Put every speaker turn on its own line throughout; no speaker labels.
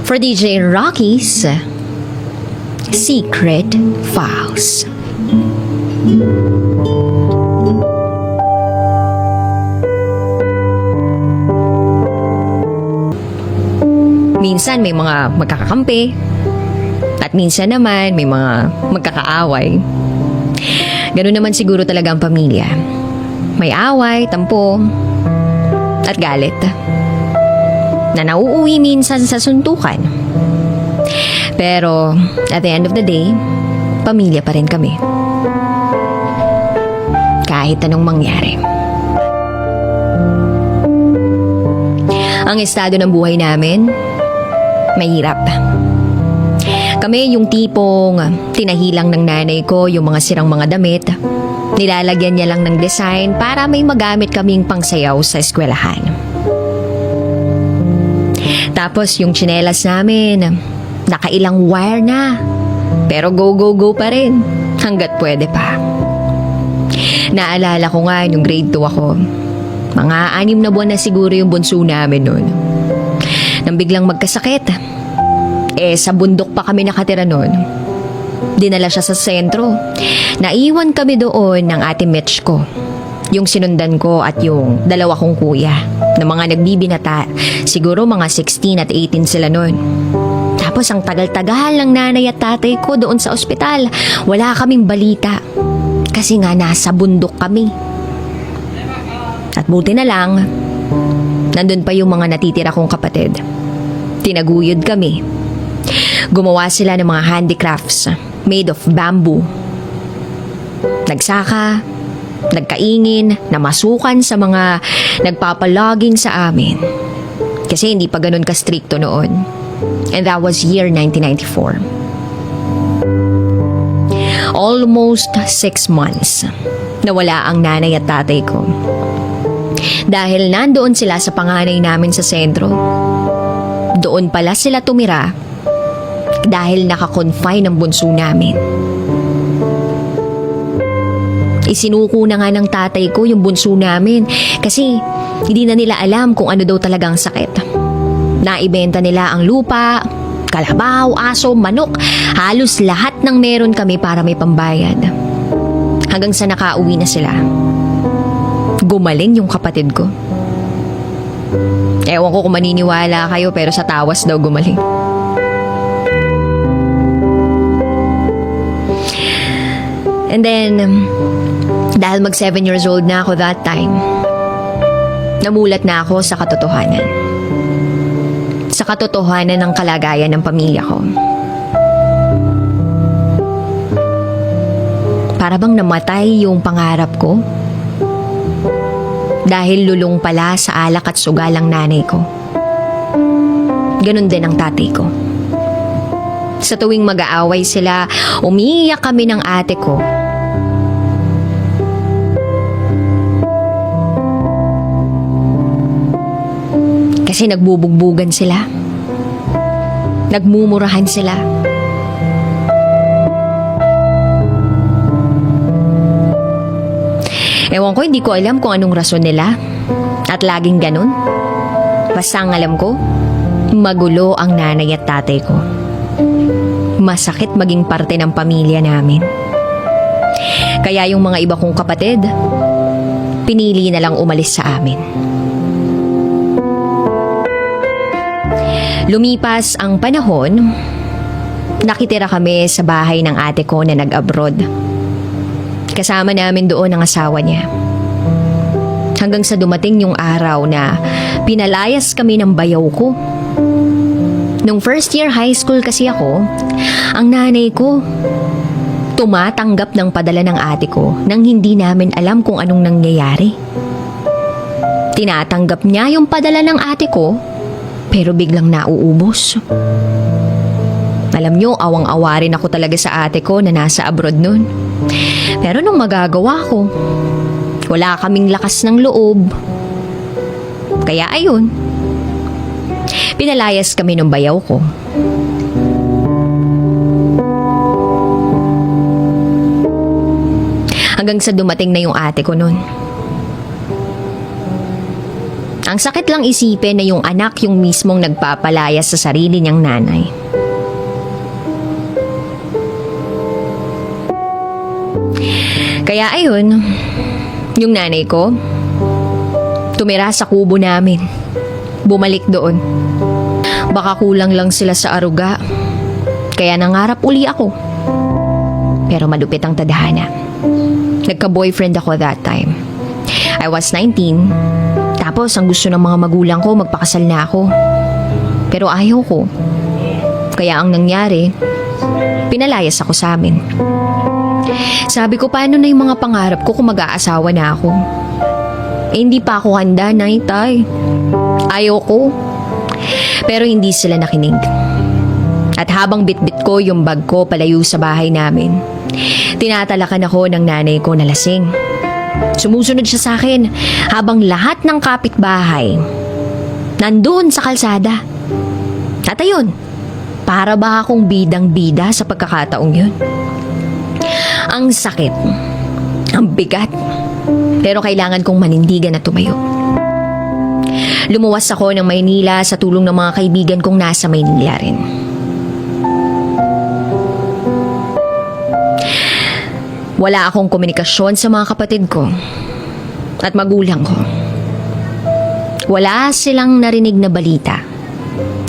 for DJ Rocky's Secret Files. Minsan may mga magkakakampi at minsan naman may mga magkakaaway. Ganun naman siguro talaga ang pamilya. May away, tampo, at galit na nauuwi minsan sa suntukan. Pero at the end of the day, pamilya pa rin kami. Kahit anong mangyari. Ang estado ng buhay namin, mahirap. Kami yung tipong tinahilang ng nanay ko yung mga sirang mga damit. Nilalagyan niya lang ng design para may magamit kaming pangsayaw sa eskwelahan. Tapos yung tsinelas namin, nakailang wire na. Pero go pa rin. Hanggat pwede pa. Naalala ko nga yung grade 2 ako. Mga 6 na buwan na siguro yung bunso namin noon. Nang biglang magkasakit. Sa bundok pa kami nakatira noon. Dinala siya sa sentro. Naiwan kami doon ng ate Mitch ko. Yung sinundan ko at yung dalawa kong kuya. Na mga nagbibinata. Siguro mga 16 at 18 sila noon. Tapos ang tagal-tagal ng nanay at tatay ko doon sa ospital. Wala kaming balita. Kasi nga nasa bundok kami. At buti na lang, nandun pa yung mga natitira kong kapatid. Tinaguyod kami. Gumawa sila ng mga handicrafts made of bamboo. Nagsaka, nagkaingin, namasukan sa mga nagpapaloging sa amin. Kasi hindi pa ganun ka-stricto noon. And that was year 1994. Almost 6 months nawala ang nanay at tatay ko. Dahil nandoon sila sa panganay namin sa sentro. Doon pala sila tumira dahil nakakonfine ang bunso namin. Isinuko na nga ng tatay ko yung bunso namin kasi hindi na nila alam kung ano daw talagang sakit. Naibenta nila ang lupa, kalabaw, aso, manok, halos lahat ng meron kami para may pambayad. Hanggang sa nakauwi na sila. Gumaling yung kapatid ko. Ewan ko kung maniniwala kayo pero sa tawas daw gumaling. And then, dahil mag 7 years old na ako that time, namulat na ako sa katotohanan. Sa katotohanan ng kalagayan ng pamilya ko. Para bang namatay yung pangarap ko? Dahil lulong pala sa alak at sugal ang nanay ko. Ganon din ang tatay ko. Sa tuwing mag-aaway sila, umiiyak kami ng ate ko. Kasi nagbubugbugan sila. Nagmumurahan sila. Ewan ko, hindi ko alam kung anong rason nila. At laging ganun. Basta ang alam ko, magulo ang nanay at tatay ko. Masakit maging parte ng pamilya namin. Kaya yung mga iba kong kapatid, pinili na lang umalis sa amin. Lumipas ang panahon, nakitira kami sa bahay ng ate ko na nag-abroad. Kasama namin doon ang asawa niya. Hanggang sa dumating yung araw na pinalayas kami ng bayaw ko. Nung first year high school kasi ako, ang nanay ko tumatanggap ng padala ng ate ko nang hindi namin alam kung anong nangyayari. Tinatanggap niya yung padala ng ate ko pero biglang nauubos. Alam nyo, awang-awa rin ako talaga sa ate ko na nasa abroad nun. Pero nung magagawa ko, wala kaming lakas ng loob. Kaya ayun, pinalayas kami ng bayaw ko. Hanggang sa dumating na yung ate ko nun. Ang sakit lang isipin na yung anak yung mismong nagpapalaya sa sarili niyang nanay. Kaya ayun, yung nanay ko, tumira sa kubo namin. Bumalik doon. Baka kulang lang sila sa aruga. Kaya nangarap uli ako. Pero malupit ang tadhana. Nagka-boyfriend ako that time. I was 19. Tapos ang gusto ng mga magulang ko magpakasal na ako. Pero ayaw ko. Kaya ang nangyari, pinalayas ako sa amin. Sabi ko, paano na yung mga pangarap ko kung mag-aasawa na ako? Hindi pa ako handa, Nay, Tay. Ayaw ko. Pero hindi sila nakinig. At habang bitbit ko yung bag ko palayo sa bahay namin, tinatalakan ako ng nanay ko na lasing. Sumusunod siya sa akin habang lahat ng kapitbahay nandoon sa kalsada. At ayun, para ba akong bidang-bida sa pagkakataong yun? Ang sakit, ang bigat, pero kailangan kong manindigan at tumayo. Lumuwas ako ng Maynila sa tulong ng mga kaibigan kong nasa Maynila rin. Wala akong komunikasyon sa mga kapatid ko at magulang ko. Wala silang narinig na balita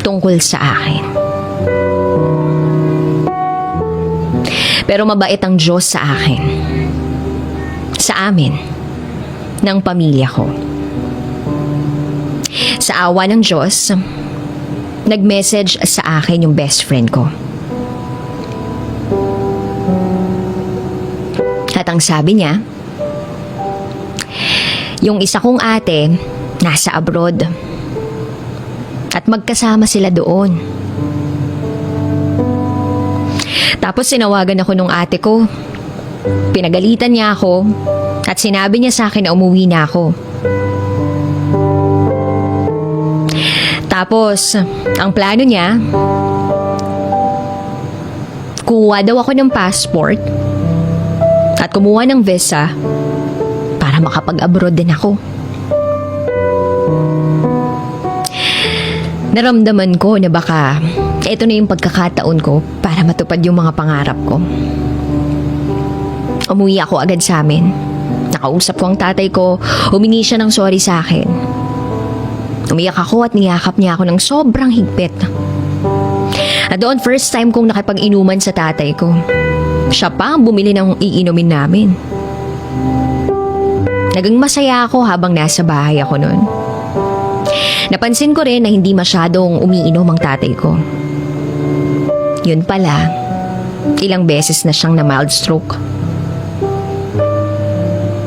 tungkol sa akin. Pero mabait ang Diyos sa akin. Sa amin. Ng pamilya ko. Sa awa ng Diyos, nag-message sa akin yung best friend ko. At ang sabi niya, yung isa kong ate nasa abroad at magkasama sila doon. Tapos sinawagan ako nung ate ko. Pinagalitan niya ako at sinabi niya sa akin na umuwi na ako. Tapos, ang plano niya, kuha daw ako ng passport at kumuha ng visa para makapag-abroad din ako. Naramdaman ko na baka ito na yung pagkakataon ko para matupad yung mga pangarap ko. Umuwi ako agad sa amin. Nakausap ko ang tatay ko, humingi siya ng sorry sa akin. Umiyak ako at niyakap niya ako ng sobrang higpit. At doon first time kong nakipag-inuman sa tatay ko. Siya pa ang bumili ng iinumin namin. Naging masaya ako habang nasa bahay ako noon. Napansin ko rin na hindi masyadong umiinom ang tatay ko. Yun pala, ilang beses na siyang na mild stroke.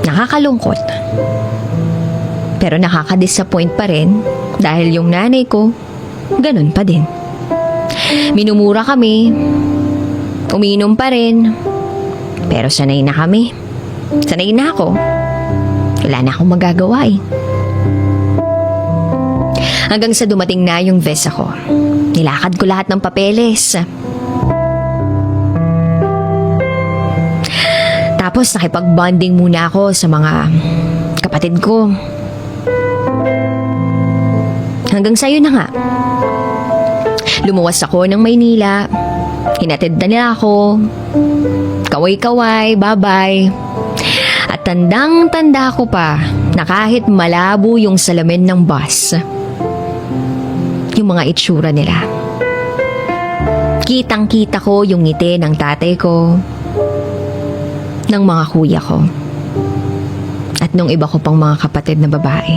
Nakakalungkot. Pero nakaka-disappoint pa rin dahil yung nanay ko, ganun pa din. Minumura kami, umiinom pa rin, pero sanay na kami. Sanay na ako. Wala na akong magagawa eh. Hanggang sa dumating na yung visa ko. Nilakad ko lahat ng papeles. Tapos nakipag-bonding muna ako sa mga kapatid ko. Hanggang sa'yo na nga. Lumuwas ako ng Maynila. Hinatid na nila ako. Kaway-kaway, bye-bye. At tandang-tanda ko pa na kahit malabo yung salamin ng bus, yung mga itsura nila. Kitang-kita ko yung ngiti ng tatay ko, ng mga kuya ko, at nung iba ko pang mga kapatid na babae.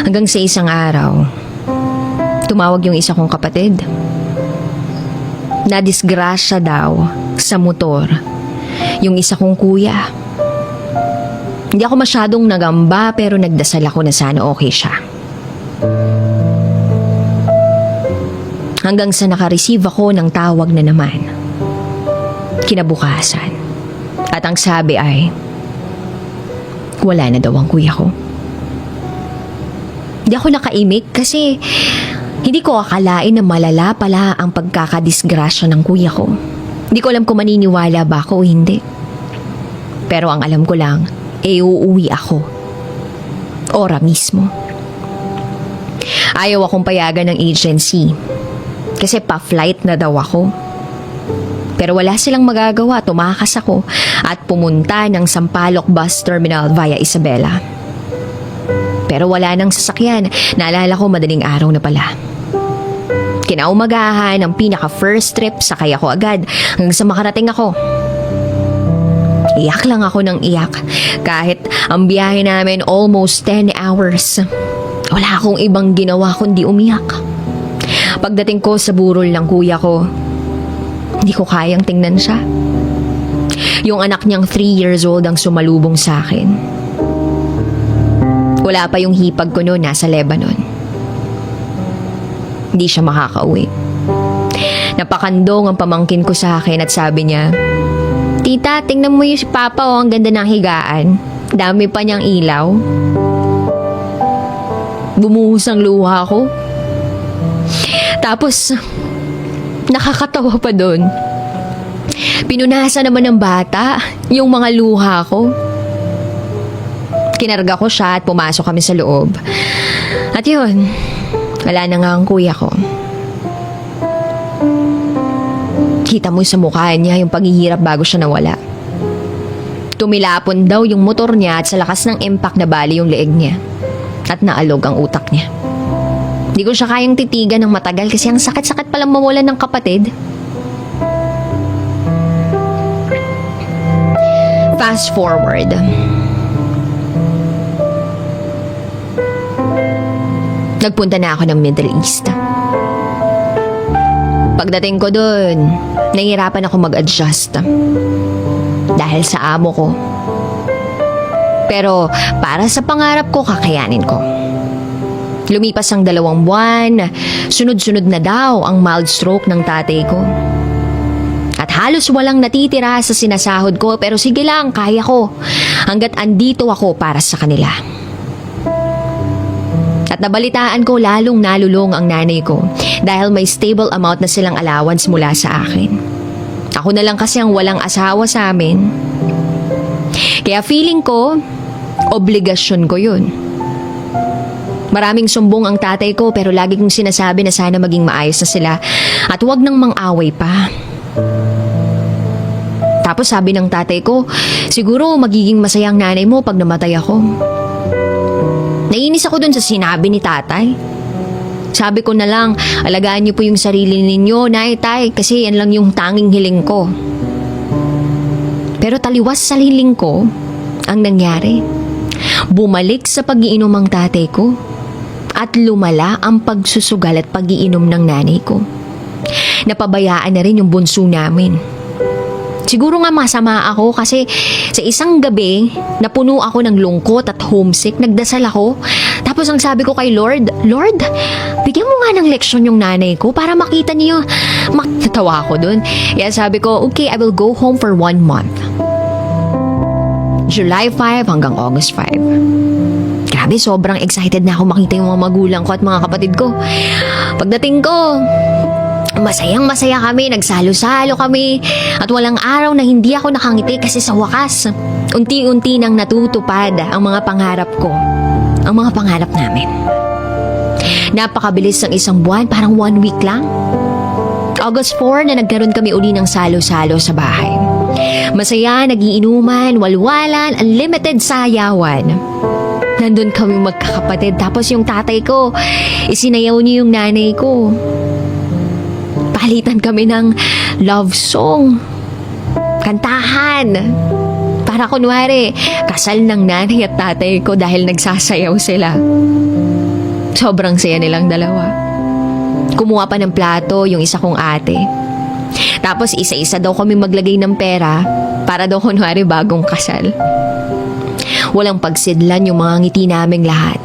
Hanggang sa isang araw, tumawag yung isa kong kapatid. Nadisgrasya daw sa motor yung isa kong kuya. Hindi ako masyadong nagamba pero nagdasal ako na sana okay siya. Hanggang sa nakareceive ako ng tawag na naman. Kinabukasan. At ang sabi ay, wala na daw ang kuya ko. Hindi ako nakaimik kasi hindi ko akalain na malala pala ang pagkakadisgrasya ng kuya ko. Hindi ko alam kung maniniwala ba ako o hindi. Pero ang alam ko lang, uuwi ako. Ora mismo. Ayaw akong payagan ng agency. Kasi pa-flight na daw ako. Pero wala silang magagawa, tumakas ako at pumunta ng Sampaloc Bus Terminal via Isabela. Pero wala nang sasakyan, naalala ko madaling araw na pala. Kinaumagahan ang pinaka-first trip, sakay ako agad hanggang sa makarating ako. Iyak lang ako ng iyak kahit ang biyahe namin almost 10 hours. Wala akong ibang ginawa kundi umiyak. Pagdating ko sa burol ng kuya ko, hindi ko kayang tingnan siya. Yung anak niyang 3 years old ang sumalubong sa akin. Wala pa yung hipag ko noon, nasa Lebanon. Hindi siya makakauwi. Napakandong ang pamangkin ko sa akin at sabi niya, "Tita, tingnan mo yung si Papa, ang ganda ng higaan. Dami pa niyang ilaw." Bumuhos ang luha ko. Tapos, nakakatawa pa doon. Pinunasan naman ng bata yung mga luha ko. Kinarga ko siya at pumasok kami sa loob. At yun, wala na nga ang kuya ko. Kita mo sa mukha niya yung paghihirap bago siya nawala. Tumilapon daw yung motor niya at sa lakas ng impact na bali yung leeg niya. At naalog ang utak niya. Di ko siya kayang titigan ng matagal kasi ang sakit-sakit palang mawalan ng kapatid. Fast forward. Nagpunta na ako ng Middle East. Pagdating ko doon, nahihirapan ako mag-adjust. Dahil sa amo ko. Pero para sa pangarap ko, kakayanin ko. Lumipas ang 2 buwan, sunod-sunod na daw ang mild stroke ng tatay ko. At halos walang natitira sa sinasahod ko, pero sige lang, kaya ko. Hanggat andito ako para sa kanila. At nabalitaan ko lalong nalulong ang nanay ko dahil may stable amount na silang allowance mula sa akin. Ako na lang kasi ang walang asawa sa amin. Kaya feeling ko, obligasyon ko yun. Maraming sumbong ang tatay ko pero lagi kong sinasabi na sana maging maayos na sila at huwag nang mang-away pa. Tapos sabi ng tatay ko, siguro magiging masaya ang nanay mo pag namatay ako. Naiinis ako dun sa sinabi ni tatay. Sabi ko na lang, alagaan niyo po yung sarili ninyo, nay, tay, kasi yan lang yung tanging hiling ko. Pero taliwas sa hiling ko, ang nangyari, bumalik sa pag-iinom ang tatay ko at lumala ang pagsusugal at pag-iinom ng nanay ko. Napabayaan na rin yung bunso namin. Siguro nga masama ako kasi sa isang gabi, napuno ako ng lungkot at homesick, nagdasal ako. Tapos ang sabi ko kay Lord, Lord, bigyan mo nga ng leksyon yung nanay ko para makita niyo. Natawa ako dun. Kaya sabi ko, okay, I will go home for 1 month. July 5 hanggang August 5. Grabe, sobrang excited na ako makita yung mga magulang ko at mga kapatid ko. Pagdating ko, masayang masaya kami, nagsalo-salo kami at walang araw na hindi ako nakangiti kasi sa wakas, unti-unti nang natutupad ang mga pangarap ko, ang mga pangarap namin. Napakabilis ng 1 buwan, parang 1 week lang. August 4 na nagkaroon kami uli ng salo-salo sa bahay. Masaya, nagiinuman, walwalan, unlimited sayawan. Nandun kami magkakapatid tapos yung tatay ko, isinayaw niyo yung nanay ko. Palitan kami ng love song. Kantahan. Para kunwari, kasal ng nanay at tatay ko dahil nagsasayaw sila. Sobrang saya nilang dalawa. Kumuha pa ng plato yung isa kong ate. Tapos isa-isa daw kami maglagay ng pera para daw kunwari bagong kasal. Walang pagsidlan yung mga ngiti naming lahat.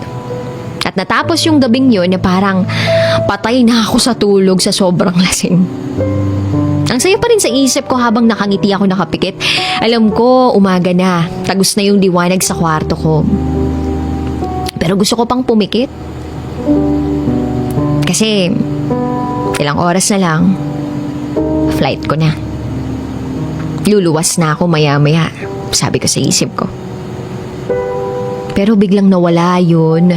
At natapos yung gabing yun na parang patay na ako sa tulog sa sobrang lasing. Ang saya pa rin sa isip ko habang nakangiti ako nakapikit. Alam ko, umaga na. Tagos na yung liwanag sa kwarto ko. Pero gusto ko pang pumikit. Kasi, ilang oras na lang, flight ko na. Luluwas na ako maya-maya. sabi ko sa isip ko. Pero biglang nawala yun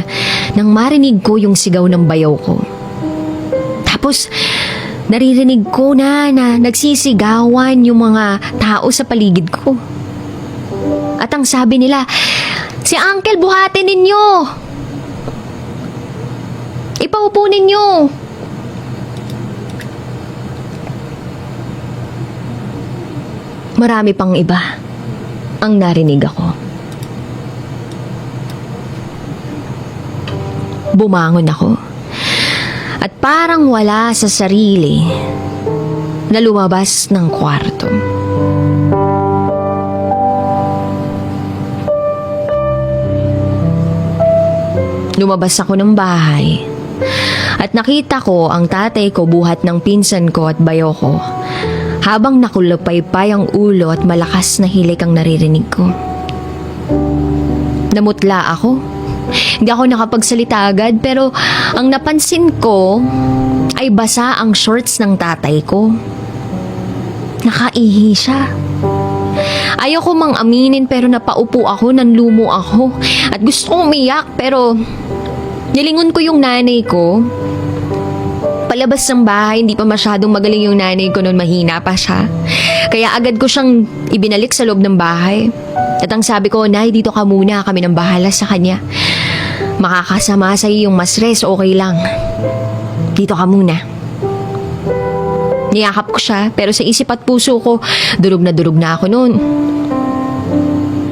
nang marinig ko yung sigaw ng bayaw ko. Tapos naririnig ko na nagsisigawan yung mga tao sa paligid ko. At ang sabi nila, "Si Uncle, buhatin ninyo! Ipaupo ninyo!" Marami pang iba ang narinig ako. Bumangon ako. At parang wala sa sarili na lumabas ng kwarto. Lumabas ako ng bahay at nakita ko ang tatay ko buhat ng pinsan ko at bayo ko habang nakulupaypay ang ulo at malakas na hilik ang naririnig ko. Namutla ako. Hindi ako nakapagsalita agad pero ang napansin ko ay basa ang shorts ng tatay ko. Nakaihi siya. Ayoko mang aminin pero napaupo ako, nanlumo ako at gusto kong umiyak pero nilingon ko yung nanay ko. Palabas ng bahay, hindi pa masyadong magaling yung nanay ko noon, mahina pa siya. Kaya agad ko siyang ibinalik sa loob ng bahay. At ang sabi ko, "Nay, dito ka muna, kami nang bahala sa kanya. Makakasama sa iyo yung mas stress, okay lang. Dito ka muna." Niyakap ko siya, pero sa isip at puso ko, durog na ako noon.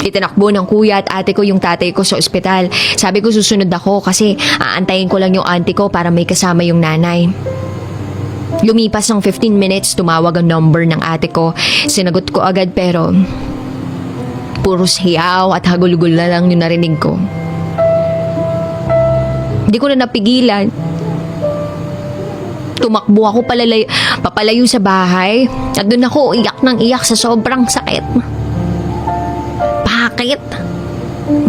Itinakbo ng kuya at ate ko yung tatay ko sa ospital. Sabi ko susunod ako kasi aantayin ko lang yung auntie ko para may kasama yung nanay. Lumipas ng 15 minutes, tumawag ang number ng ate ko. Sinagot ko agad pero puros hiyaw at hagulgul na lang yung narinig ko. Hindi ko na napigilan. Tumakbo ako papalayo sa bahay at doon ako iyak ng iyak sa sobrang sakit. Bakit?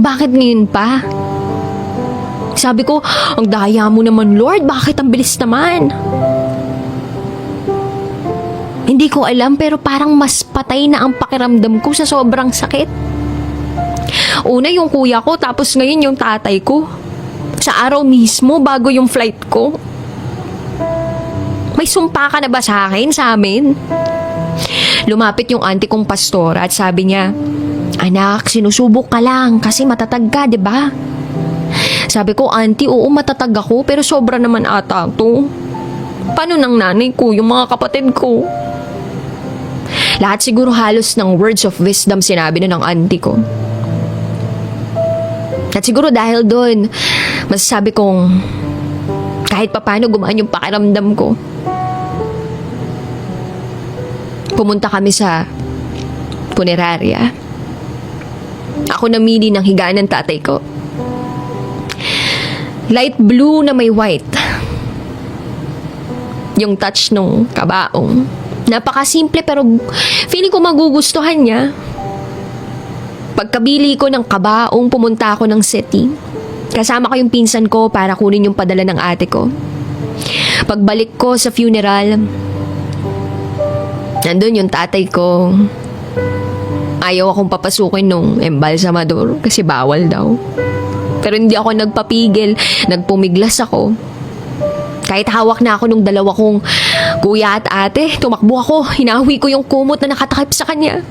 Bakit ngayon pa? Sabi ko, ang daya mo naman, Lord, bakit ang bilis naman? Hindi ko alam pero parang mas patay na ang pakiramdam ko sa sobrang sakit. Una yung kuya ko tapos ngayon yung tatay ko. Sa araw mismo bago yung flight ko. May sumpa ka na ba sa akin, sa amin? Lumapit yung auntie kong pastor at sabi niya, "Anak, sinusubok ka lang kasi matatag ka, di ba?" Sabi ko, "Auntie, oo matatag ako pero sobra naman ata to. Paano ng nanay ko, yung mga kapatid ko?" Lahat siguro halos ng words of wisdom sinabi na ng auntie ko. At siguro dahil doon, masasabi kong kahit papano gumaan yung pakiramdam ko. Pumunta kami sa punerarya. Ako namili ng higaan ng tatay ko. Light blue na may white. Yung touch nung kabaong. Napakasimple pero feeling ko magugustuhan niya. Pagkabili ko ng kabaong, pumunta ako ng city. Kasama ko yung pinsan ko para kunin yung padala ng ate ko. Pagbalik ko sa funeral, nandun yung tatay ko. Ayaw akong papasukin nung embalsamador kasi bawal daw. Pero hindi ako nagpapigil, nagpumiglas ako. Kahit hawak na ako nung dalawa kong kuya at ate, tumakbo ako, hinawi ko yung kumot na nakatakip sa kanya.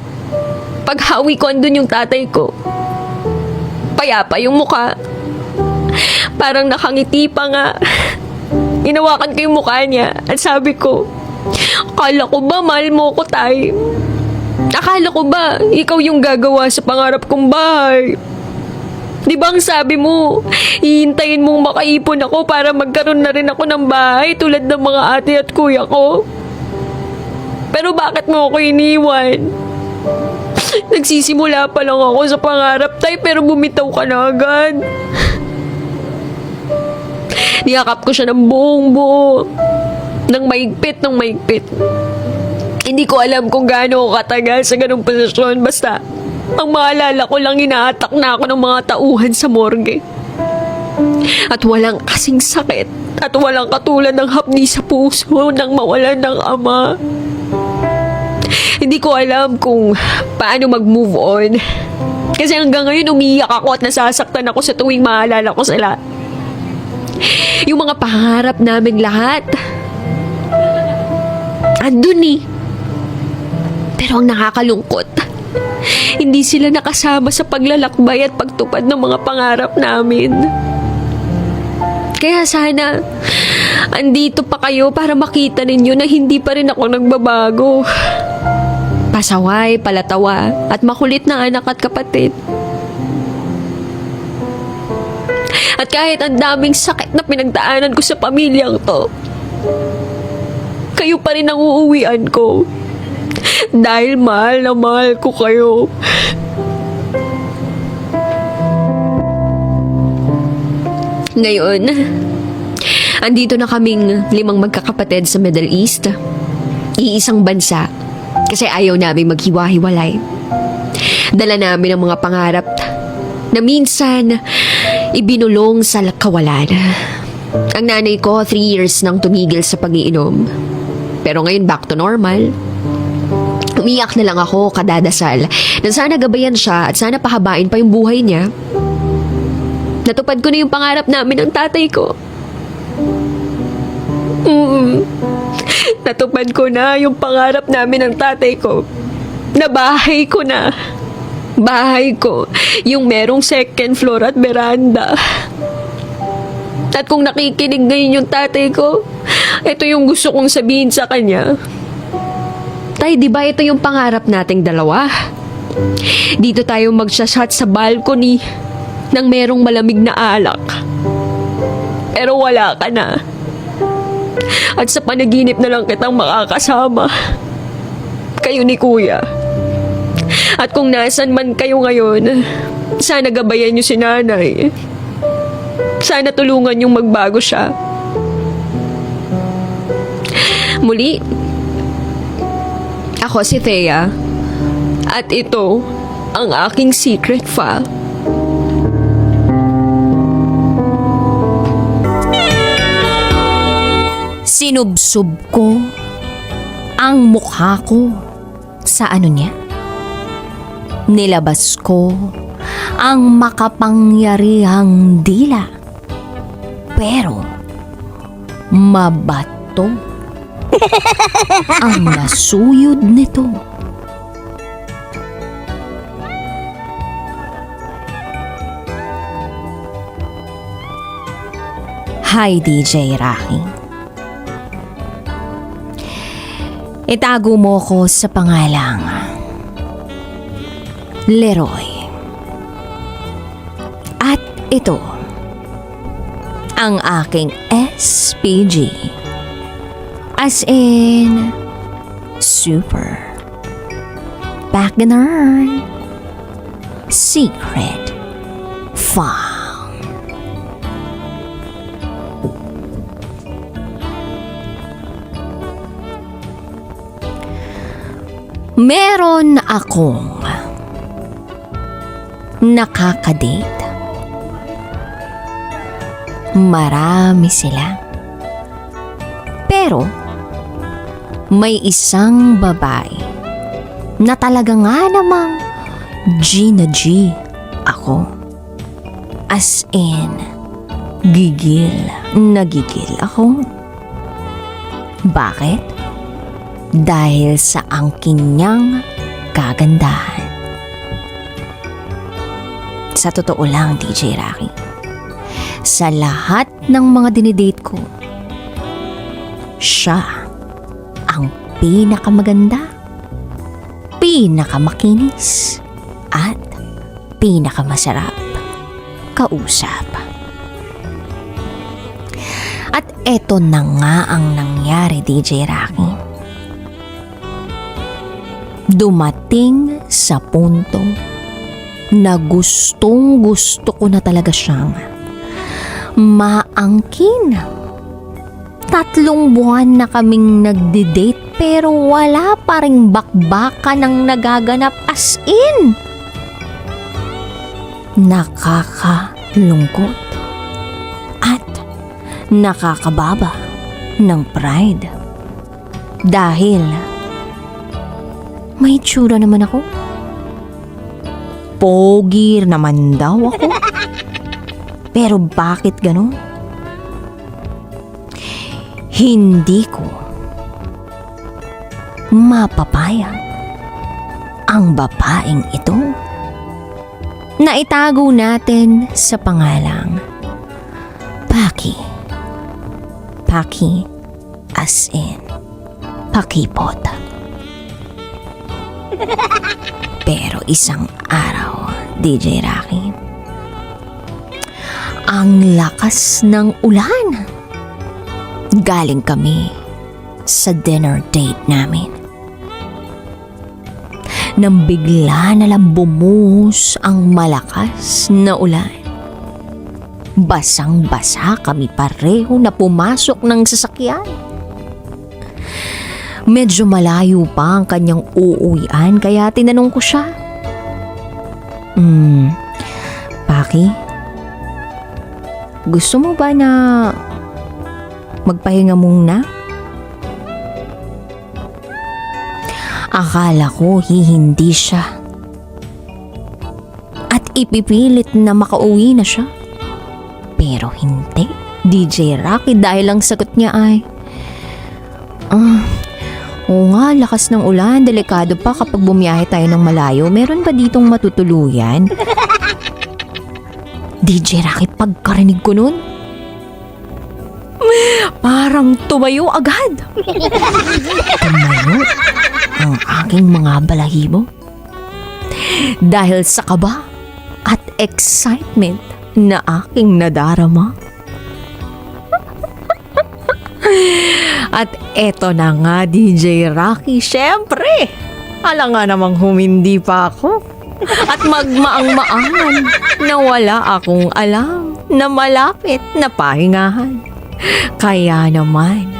Paghawi ko, andun yung tatay ko. Payapa yung muka. Parang nakangiti pa nga. Inawakan ko yung mukha niya at sabi ko, "Akala ko ba mahal mo ko, tay? Akala ko ba ikaw yung gagawa sa pangarap kong bahay? Di ba ang sabi mo, hihintayin mong makaipon ako para magkaroon na rin ako ng bahay tulad ng mga ate at kuya ko? Pero bakit mo ako iniwan? Nagsisimula pa lang ako sa pangarap, tay, pero bumitaw ka na agad." Niyakap ko siya ng buong buo. Nang maigpit. Hindi ko alam kung gaano ako katagal sa ganung posisyon. Basta, ang maalala ko lang, inaatak na ako ng mga tauhan sa morgue. At walang kasing sakit. At walang katulad ng hapdi sa puso nang mawalan ng ama. Hindi Hindi ko alam kung paano mag-move on. Kasi hanggang ngayon umiiyak ako at nasasaktan ako sa tuwing maalala ko sila. Yung mga pangarap naming lahat, andun eh. Pero ang nakakalungkot, hindi sila nakasama sa paglalakbay at pagtupad ng mga pangarap namin. Kaya sana, andito pa kayo para makita ninyo na hindi pa rin ako nagbabago. Pasaway, palatawa, at makulit na anak at kapatid. At kahit ang daming sakit na pinagdaanan ko sa pamilyang to, kayo pa rin ang uuwian ko. Dahil mahal na mahal ko kayo. Ngayon, andito na kaming 5 magkakapatid sa Middle East. Iisang bansa kasi ayaw namin maghiwa-hiwalay. Dala namin ang mga pangarap na minsan ibinulong sa kawalan. Ang nanay ko 3 years nang tumigil sa pag-iinom. Pero ngayon back to normal. Umiyak na lang ako kadadasal na sana gabayan siya at sana pahabain pa yung buhay niya. Natupad ko na yung pangarap namin ng tatay ko. Natupad ko na yung pangarap namin ng tatay ko. Na bahay ko na. Bahay ko, yung merong 2nd floor at veranda. At kung nakikinig ngayon yung tatay ko, ito yung gusto kong sabihin sa kanya. Tay, di ba ito yung pangarap nating dalawa? Dito tayo magsashot sa balcony ng merong malamig na alak. Pero wala ka na. At sa panaginip na lang kitang makakasama. Kayo ni Kuya. At kung nasan man kayo ngayon, sana gabayan niyo si nanay. Sana tulungan niyong magbago siya. Muli, ako si Thea. At ito ang aking secret file.
Sinubsob ko ang mukha ko sa ano niya. Nilabas ko ang makapangyarihang dila. Pero mabato ang nasuyod nito. Hi DJ Rocky. Itago mo ko sa pangalang Leroy. At ito ang aking SPG. As in Super Backgammon Secret File. Meron akong nakakadate. Marami sila. Pero may isang babae na talaga nga namang G na G ako. As in, gigil na gigil ako. Bakit? Dahil sa angking niyang kagandahan. Sa totoo lang, DJ Rocky, sa lahat ng mga dinidate ko, siya ang pinakamaganda, pinakamakinis, at pinakamasarap kausap. At eto na nga ang nangyari, DJ Rocky. Dumating sa punto na gustong gusto ko na talaga siyang maangkin. 3 buwan na kaming nagdi-date pero wala pa ring bakbakan ng nagaganap, as in. Nakakalungkot at nakakababa ng pride. Dahil May tsura naman ako. Pogi naman daw ako. Pero bakit ganon? Hindi ko mapapayag ang babaeng ito na itago natin sa pangalang Paki. Paki as in pakipot. Pero isang araw, DJ Rocky, ang lakas ng ulan. Galing kami sa dinner date namin. Nang bigla na lang bumuhos ang malakas na ulan. Basang-basa kami pareho na pumasok ng sasakyan. Medyo malayo pa ang kanyang uuwian kaya tinanong ko siya. Paki, gusto mo ba na magpahinga muna? Akala ko hindi siya. At ipipilit na makauwi na siya. Pero hindi, DJ Rocky, dahil ang sagot niya ay, oo nga, lakas ng ulan, delikado pa kapag bumiyahe tayo ng malayo. Meron ba ditong matutuluyan? DJ Rocky, pagkarinig ko nun, parang tumayo agad. Tumayo ang aking mga balahibo. Dahil sa kaba at excitement na aking nadarama. At eto na nga, DJ Rocky, syempre, alam nga namang humindi pa ako. At magmaang-maangan na wala akong alam na malapit na pahingahan. Kaya naman,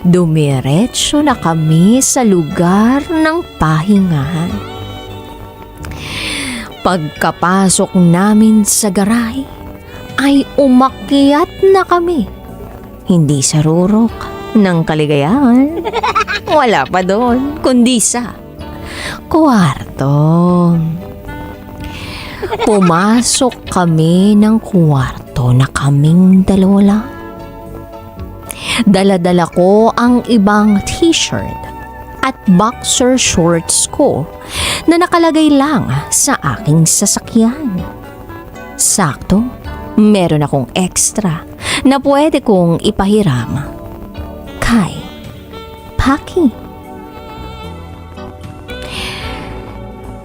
dumiretso na kami sa lugar ng pahingahan. Pagkapasok namin sa garahe, ay umakyat na kami. Hindi sa rurok ng kaligayahan. Wala pa doon, kundi sa kwarto. Pumasok kami ng kwarto na kaming dalawa lang. Dala-dala ko ang ibang t-shirt at boxer shorts ko na nakalagay lang sa aking sasakyan. Sakto, meron akong extra na pwede kong ipahiram kay Paki.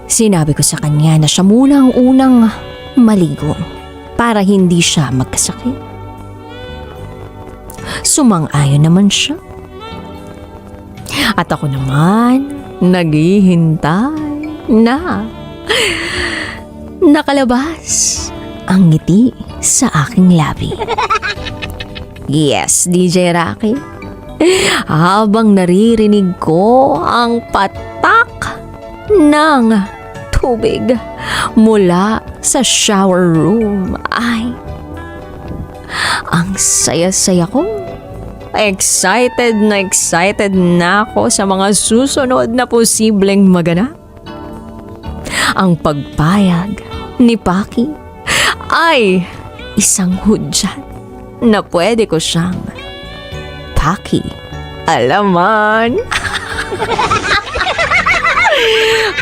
Sinabi ko sa kanya na siya muna ang unang maligo para hindi siya magkasakit. Sumang-ayon naman siya. At ako naman, naghihintay na. Nakalabas ang ngiti sa aking labi. Yes, DJ Rocky. Habang naririnig ko ang patak ng tubig mula sa shower room ay ang saya-saya ko. Excited na ako sa mga susunod na posibleng maganap. Ang pagpayag ni Paki ay isang hudyat na pwede ko siyang Paki alaman.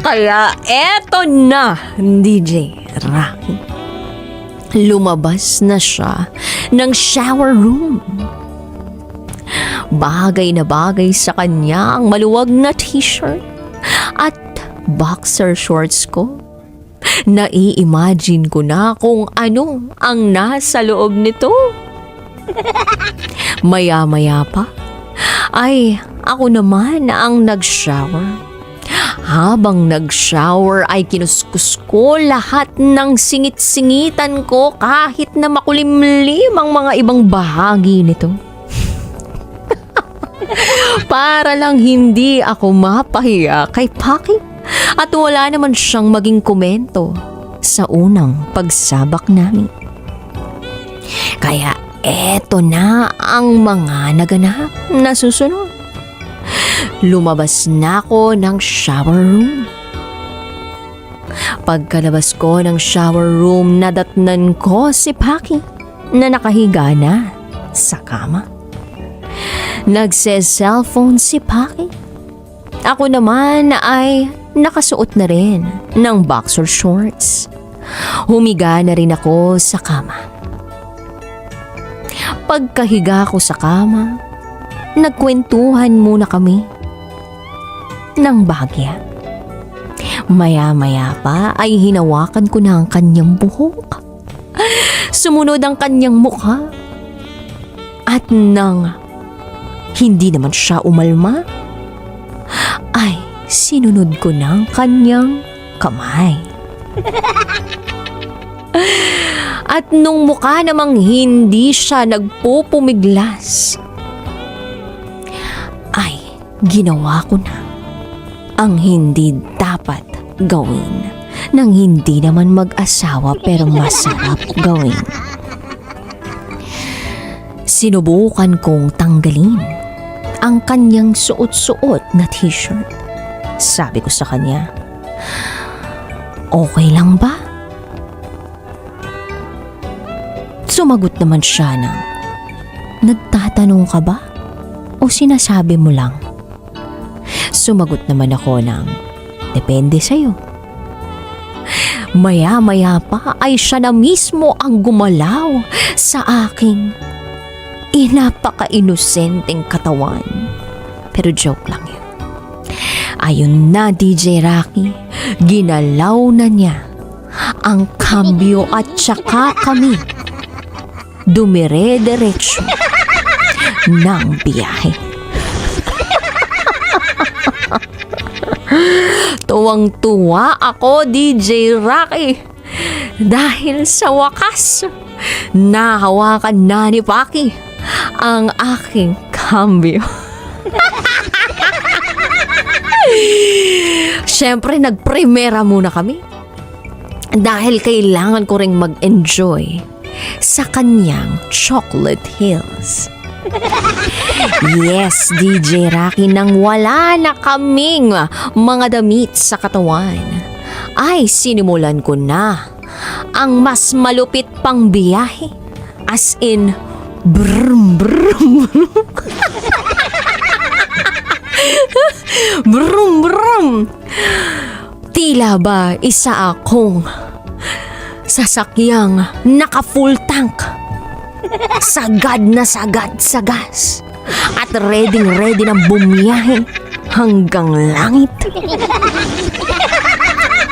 Kaya eto na, DJ Rocky. Lumabas na siya ng shower room. Bagay na bagay sa kanya ang maluwag na t-shirt at boxer shorts ko. Nai-imagine ko na kung ano ang nasa loob nito. Maya-maya pa ay ako naman ang nag-shower. Habang nag-shower ay kinuskus ko lahat ng singit-singitan ko kahit na makulimlim ang mga ibang bahagi nito. Para lang hindi ako mapahiya kay Paki at wala naman siyang maging komento sa unang pagsabak namin. Kaya eto na ang mga naganap na susunod. lumabas na ako ng shower room. Pagkalabas ko ng shower room, nadatnan ko si Paki na nakahiga na sa kama. Nagse-cellphone si Paki. Ako naman ay nakasuot na rin ng boxer shorts. Humiga na rin ako sa kama. Pagkahiga ko sa kama, nagkwentuhan muna kami ng bahagya. Maya-maya pa ay hinawakan ko na ang kanyang buhok. Sumunod ang kanyang mukha. At nang hindi naman siya umalma, ay sinunod ko ng kanyang kamay. At nung mukha namang hindi siya nagpupumiglas, ay ginawa ko na ang hindi dapat gawin ng hindi naman mag-asawa pero masarap gawin. Sinubukan kong tanggalin ang kanyang suot-suot na t-shirt. Sabi ko sa kanya, "Okay lang ba?" Sumagot naman siya na, "Nagtatanong ka ba? O sinasabi mo lang?" Sumagot naman ako ng, "Depende sa'yo." Maya-maya pa ay siya na mismo ang gumalaw sa aking napaka-inosenteng katawan. Pero joke lang yun. Ayun na, DJ Rocky, ginalaw na niya ang kambyo at saka kami dumire-diretso ng biyahe. Tuwang-tuwa ako, DJ Rocky, dahil sa wakas, nahawakan na ni Paki ang aking kambyo. Siyempre, nagpremera muna kami dahil kailangan ko ring mag-enjoy sa kanyang chocolate hills. Yes, DJ Rocky, nang wala na kaming mga damit sa katawan, ay sinimulan ko na ang mas malupit pang biyahe. As in, brum brum brum brum. Tila ba isa akong sasakyang naka-full tank, sagad na sagad sa gas, at ready ng bumiyahe hanggang langit.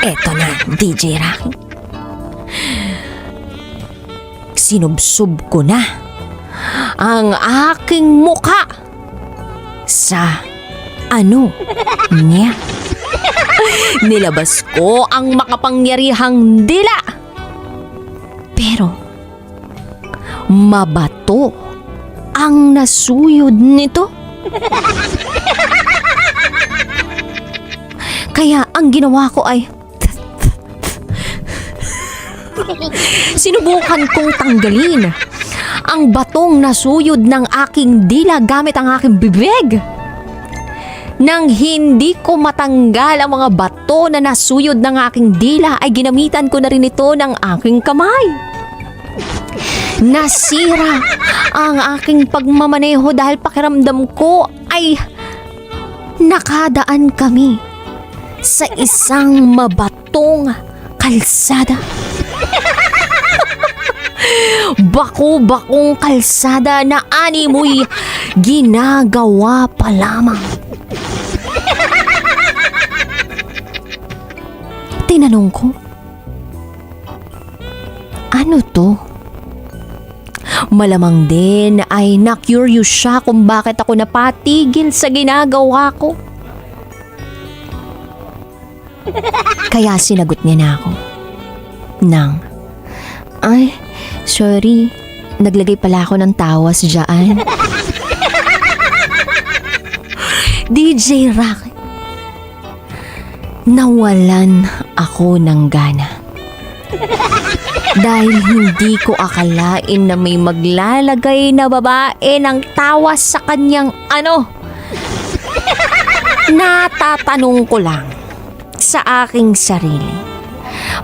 Eto na, DJ Rocky. Sinubsob ko na ang aking muka sa niya. Nilabas ko ang makapangyarihang dila. Pero mabato ang nasuyod nito. Kaya ang ginawa ko ay sinubukan kong tanggalin ang batong nasuyod ng aking dila gamit ang aking bibig. Nang hindi ko matanggal ang mga bato na nasuyod ng aking dila, ay ginamitan ko na rin ito ng aking kamay. Nasira ang aking pagmamaneho dahil pakiramdam ko ay nakadaan kami sa isang mabatong kalsada. Bako-bakong kalsada na animoy ginagawa pa lamang. Tinanong ko, "Ano to?" Malamang din ay na-curious siya kung bakit ako napatigil sa ginagawa ko. Kaya sinagot niya na ako nang, "Ay, sorry, naglagay pala ako ng tawas dyan." DJ Rocky, nawalan ako ng gana. Dahil hindi ko akalain na may maglalagay na babae ng tawas sa kanyang Natatanong ko lang sa aking sarili,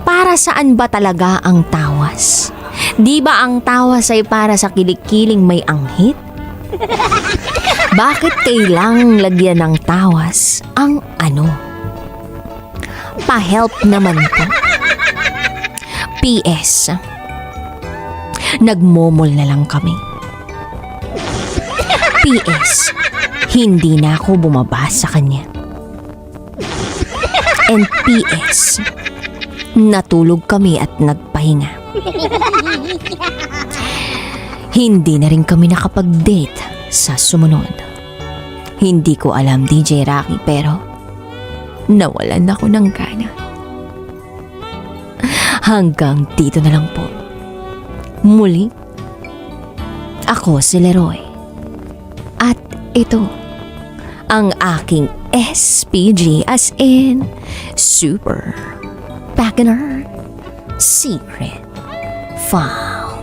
para saan ba talaga ang tawas? Di ba ang tawas ay para sa kilikkiling may anghit? Bakit kailang lagyan ng tawas ang ano? Pa-help naman po. PS. Nagmomol na lang kami. PS. Hindi na ako bumaba sa kanya. And PS. Natulog kami at nagpahinga. Hindi na rin kami nakapag-date sa sumunod. Hindi ko alam, DJ Rocky, pero nawalan ako ng gana. Hanggang dito na lang po. Muli, ako si Leroy. At ito, ang aking SPG as in Super Baconator Secret File.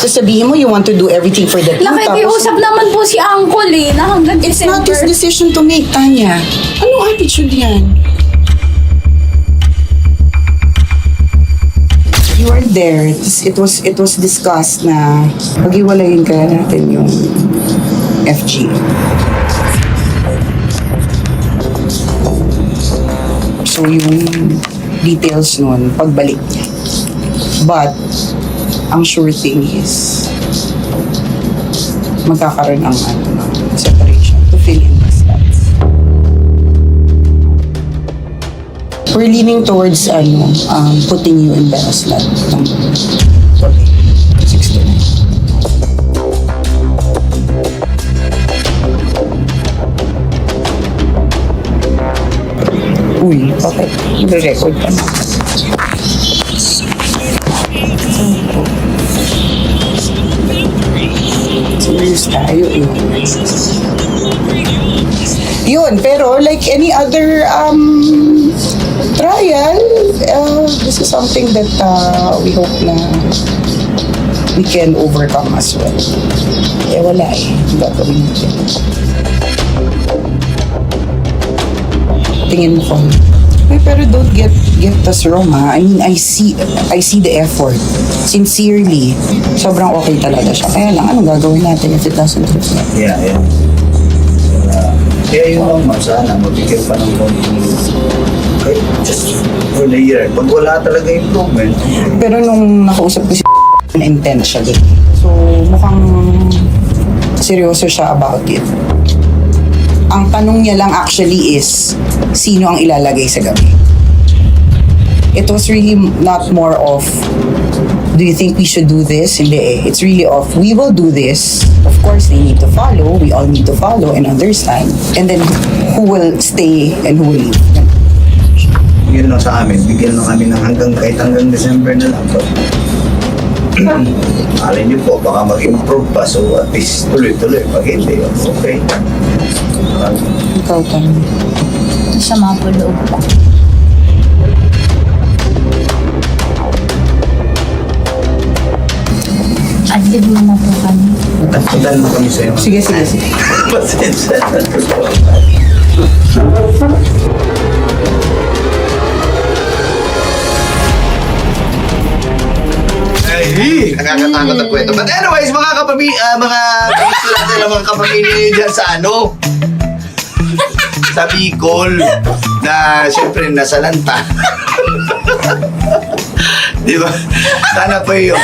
Sasabihin mo you want to do everything for the team.
Nakikiusap naman po si Uncle na hanggang
It's
December.
not his decision to make, Tanya. Anong attitude yan? You were there. It was discussed na pag-iwalayin kaya natin yung FG. So yung details nun, pagbalik niya. But, ang sure thing is, magkakaroon ng separation to fill in the slots. We're leaning towards putting you in better slot. Okay. 69. Uy, okay. Nag-record pa na. Serious tayo eh. Yun, pero like any other trial, this is something that we hope na we can overcome as well. Eh wala eh, gagawin natin. Tingin mo ko. Eh, pero don't get us wrong ha. I mean, I see the effort. Sincerely. Sobrang okay talaga siya. Kaya lang, anong gagawin natin if it doesn't reflect?
Yeah. Kaya yun lang, ma'am, sana mabigyan pa ng konting just for the year. Pag wala talaga improvement,
Pero nung nakausap ko si intent siya din. So, mukhang seryoso siya about it. Ang tanong niya lang actually is, sino ang ilalagay sa gabi? It was really not more of, do you think we should do this? Hindi eh. It's really of, we will do this. Of course, they need to follow. We all need to follow and understand. And then, who will stay and who will leave?
yun lang sa amin. Bigyan lang kami ng kahit hanggang December na lang. Alin niyo po, baka mag-improve pa. So at least tuloy-tuloy. Pag hindi, okay.
Ikaw, Tanya.
Sama po loob ko. Adlib mo na po kami.
Taputan mo kami sa'yo.
Sige.
Pasensya na po. Ay, nakakatakot ang kwento. But anyways, mga gusto natin lang mga kapamilya nyo dyan sa sa Bicol, na siyempre nasa lanta. Di ba? Sana po yung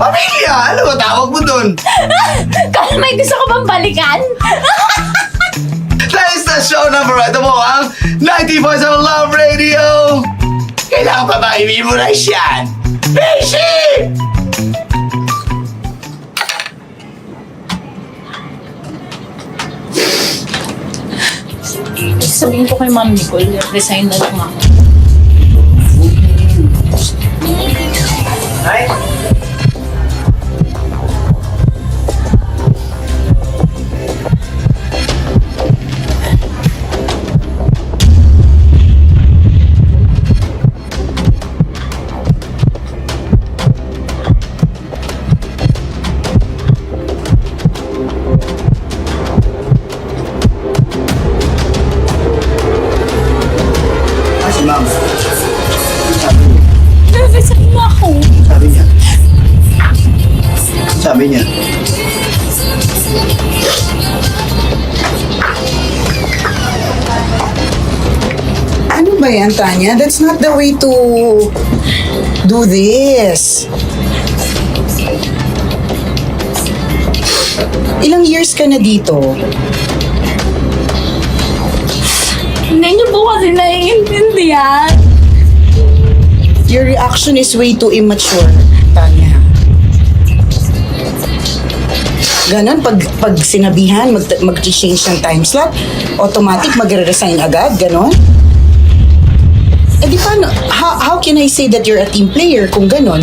pamilya! Ano ba tawag mo dun?
Kaya may gusto ko bang balikan?
That is the show number 1. Ito mo ang 90.7 Love Radio. Kailangan pa ba i-memorize yan? Beshi!
Sabihin ko kay Ma'am Nicole, resign na lang ako.
Ay!
yan, Tanya. That's not the way to do this. Ilang years ka na dito?
Hindi niyo po kasi naiintindihan.
Your reaction is way too immature, Tanya. Ganon, pag sinabihan, mag-change ng time slot, automatic magre-resign agad, ganon? Eh di paano, how can I say that you're a team player kung ganon?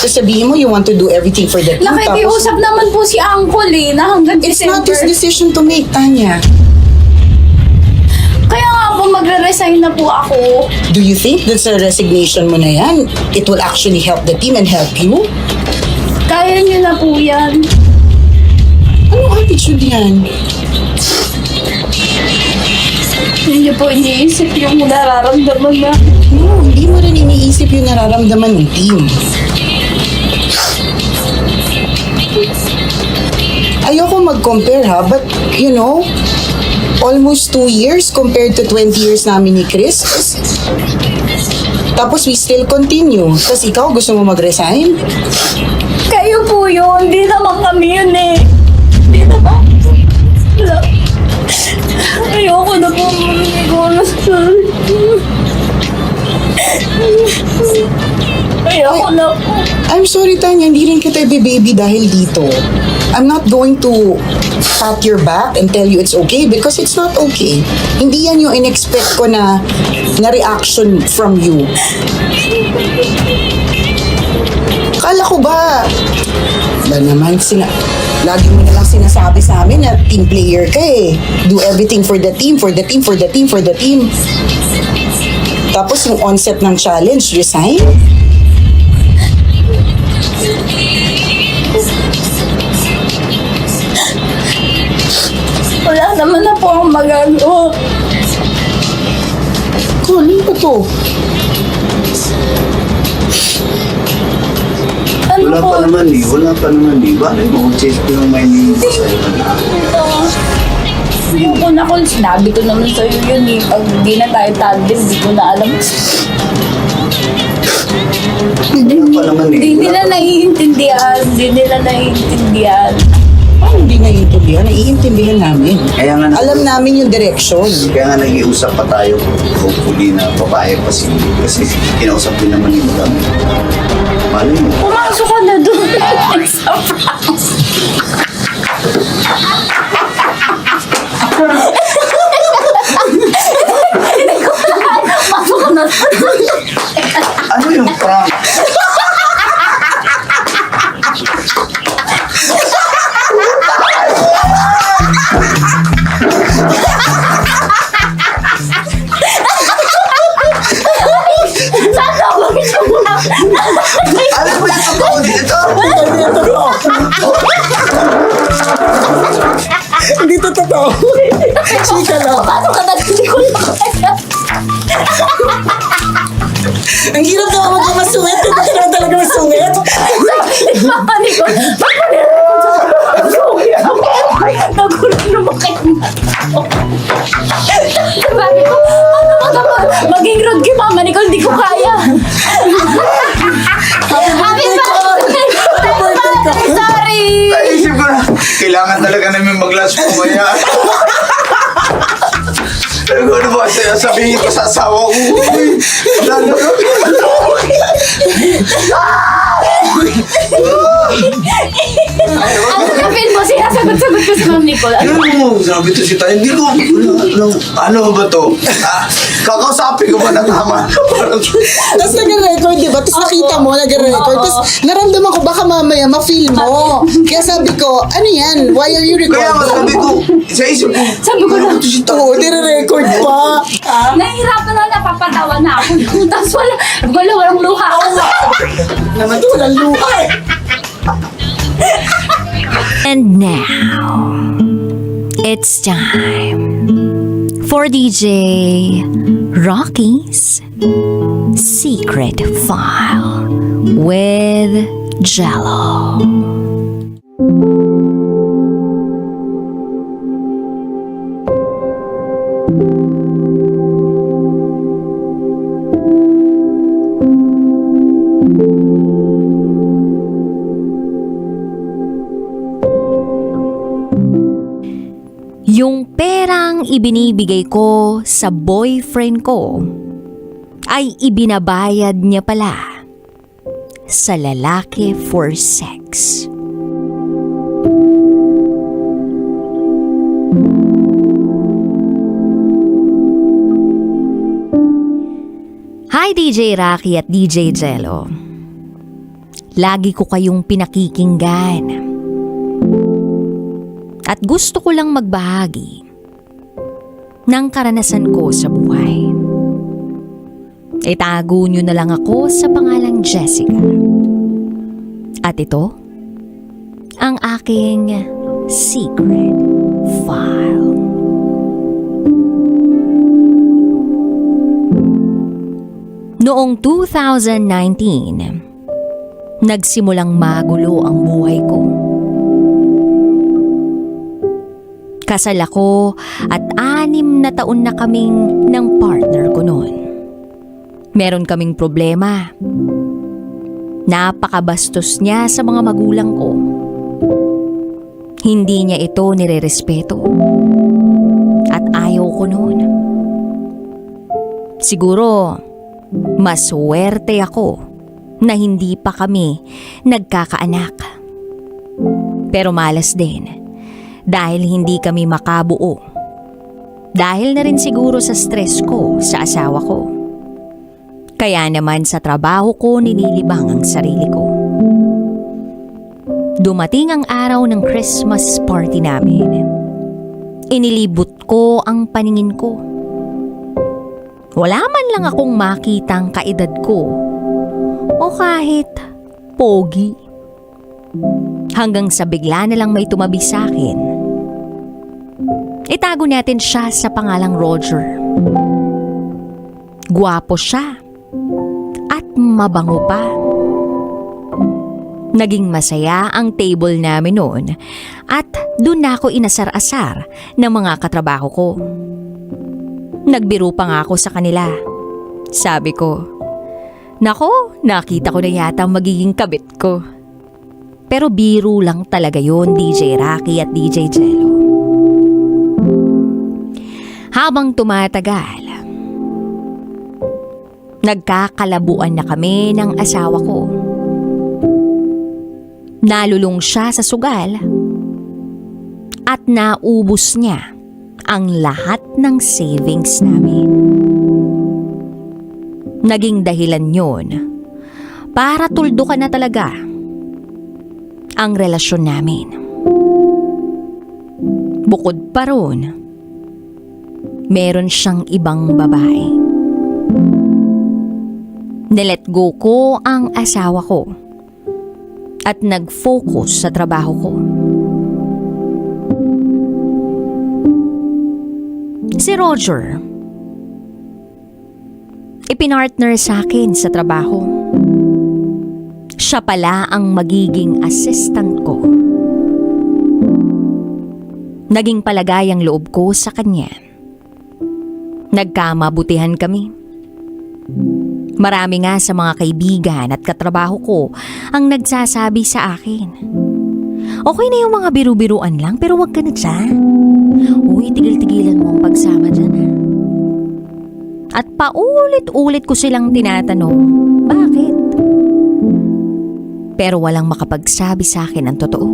Sasabihin mo, you want to do everything for the team.
Nakikiusap naman po si Uncle na hanggang
It's
December.
not his decision to make, Tanya.
Kaya nga po magre-resign na po ako.
Do you think that sa resignation mo na yan, it will actually help the team and help you?
Kaya niyo na po yan.
Anong attitude yan?
Hindi niyo po iniisip yung nararamdaman na.
No, hindi mo rin iniisip yung nararamdaman ng team. Ayoko mag-compare ha, but you know, almost 2 years compared to 20 years namin ni Chris. Tapos we still continue. Tapos ikaw, gusto mo mag-resign?
Kayo po yun. Hindi naman kami yun eh. Hindi naman. Wala. Ayoko na po. Ayoko na po.
I'm sorry, Tanya, hindi rin kita baby dahil dito. I'm not going to pat your back and tell you it's okay because it's not okay. Hindi yan yung in-expect ko na reaction from you. Kala ko ba naman lagi mo na lang sinasabi sa amin na team player ka eh. Do everything for the team, for the team, for the team, for the team. Tapos yung onset ng challenge, resign?
Wala naman na po akong magagawa.
Ano ba to?
Ano
Wala
po?
pa naman eh. Bakit mo change ko yung mind mo sa'yo?
Yung ko na kung sinabi ko naman sa'yo yun eh. Pag hindi na tayo tandem, hindi ko na alam.
Wala pa naman eh.
Hindi nila naiintindihan. Hindi nila naiintindihan.
Paano hindi naiintindihan? Naiintindihan namin.
Kaya nga,
Alam namin yung direction.
kaya nga nag-iusap pa tayo. Hopefully na papayag pa si kasi kinausap din naman yung madami. Malay mo.
Pumasok ka na doon. Sa prank. Hindi ko alam. Pasok ka na doon.
Ano yung prank?
Sana ako mag-iwag.
Ano ba yung totoo dito?
Hindi to totoo. Chika lang.
Pasok ka na doon. Hindi ko alam.
Ang hirap naman magkamasungit. Hindi ka naman talaga masungit.
Mama ni ko. Nagulat naman kayo na. Sabi ko, maging rude kay Mama Nicole, hindi ko kaya. Happy birthday! Sorry!
Naisip ko na, kailangan talaga namin mag-lunch mamaya. Ano ba, sabihin ko sa asawa ko, uy, lalo na.
Ano kapin mo? Sinasagot-sagot ko si Ma'am Nicole.
Ano mo, sabi to si tayo, hindi ko, ano ba to? Kakausapin ko ba na tama?
Tapos nag-record, di ba? Tapos nakita mo, nag-record. Tapos naramdaman ko, baka mamaya ma-feel mo. Kaya sabi ko, ano yan? Why are you
Kaya nga sabi
recording?
ko, sa isip ko,
Sabi ko na,
Oo, nire-record pa.
nahihirapan na, napapatawa na ako. Tapos walang luha.
Naman to, walang luha eh.
And now, it's time for DJ Rocky's Secret File with Jello.
perang ibinibigay ko sa boyfriend ko ay ibinabayad niya pala sa lalaki for sex. Hi DJ Rocky at DJ Jello. Lagi ko kayong pinakikinggan. At gusto ko lang magbahagi ng karanasan ko sa buhay. Itago nyo na lang ako sa pangalang Jessica. At ito, ang aking secret file. Noong 2019, nagsimulang magulo ang buhay ko. Kasal ako at 6 na taon na kaming ng partner ko noon. Meron kaming problema. Napakabastos niya sa mga magulang ko. Hindi niya ito nirerespeto. At ayaw ko noon. Siguro, maswerte ako na hindi pa kami nagkakaanak. Pero malas din dahil hindi kami makabuo. Dahil na rin siguro sa stress ko sa asawa ko. Kaya naman sa trabaho ko nililibang ang sarili ko. Dumating ang araw ng Christmas party namin. Inilibot ko ang paningin ko. Wala man lang akong makitang kaedad ko o kahit pogi. Hanggang sa bigla na lang may tumabi sa akin. Itago natin siya sa pangalang Roger. Gwapo siya at mabango pa. Naging masaya ang table namin noon at doon na ako inasar-asar ng mga katrabaho ko. Nagbiro pa nga ako sa kanila. Sabi ko, "Nako, nakita ko na yata ang magiging kabit ko." Pero biro lang talaga yon, DJ Rocky at DJ Jello. Habang tumatagal, nagkakalabuan na kami ng asawa ko. Nalulong siya sa sugal at naubos niya ang lahat ng savings namin. Naging dahilan yon para tuldukan na talaga ang relasyon namin. Bukod pa ron, meron siyang ibang babae. Nilet go ko ang asawa ko at nag-focus sa trabaho ko. Si Roger, ipinartner sa akin sa trabaho. Siya pala ang magiging assistant ko. Naging palagay ang loob ko sa kanya. Nagkamabutihan kami. Marami nga sa mga kaibigan at katrabaho ko ang nagsasabi sa akin, "Okay na yung mga biru-biruan lang pero wag ka na dyan. Uy, tigil-tigilan mo ang pagsama dyan ha." At paulit-ulit ko silang tinatanong, bakit? Pero walang makapagsabi sa akin ang totoo.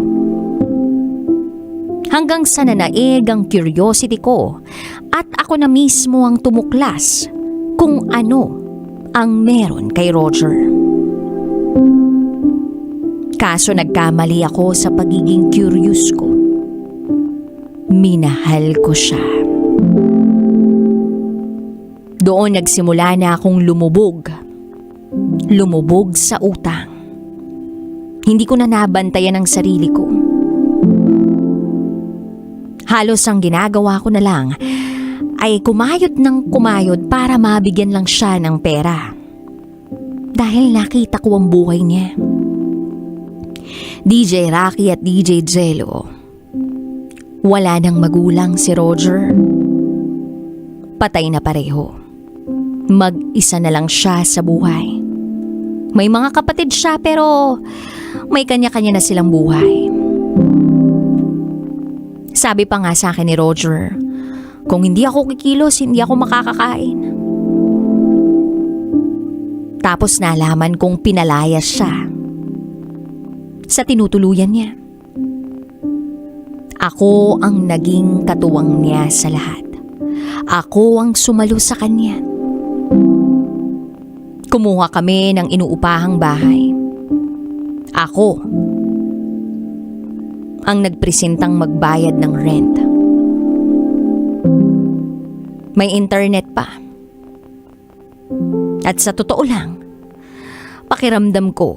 Hanggang sa nanaig ang curiosity ko at ako na mismo ang tumuklas kung ano ang meron kay Roger. Kaso nagkamali ako sa pagiging curious ko. Minahal ko siya. Doon nagsimula na akong lumubog. Lumubog sa utang. Hindi ko na nabantayan ang sarili ko. Halos ang ginagawa ko na lang ay kumayod ng kumayod para mabigyan lang siya ng pera. Dahil nakita ko ang buhay niya. DJ Rocky at DJ Jello, wala nang magulang si Roger. Patay na pareho. Mag-isa na lang siya sa buhay. May mga kapatid siya pero may kanya-kanya na silang buhay. Sabi pa nga sa akin ni Roger, Kung hindi ako kikilos, hindi ako makakakain. Tapos nalaman kong pinalayas siya sa tinutuluyan niya. Ako ang naging katuwang niya sa lahat. Ako ang sumalo sa kanya. Kumuha kami ng inuupahang bahay. Ako ang nagpresentang magbayad ng rent. May internet pa. At sa totoo lang, pakiramdam ko,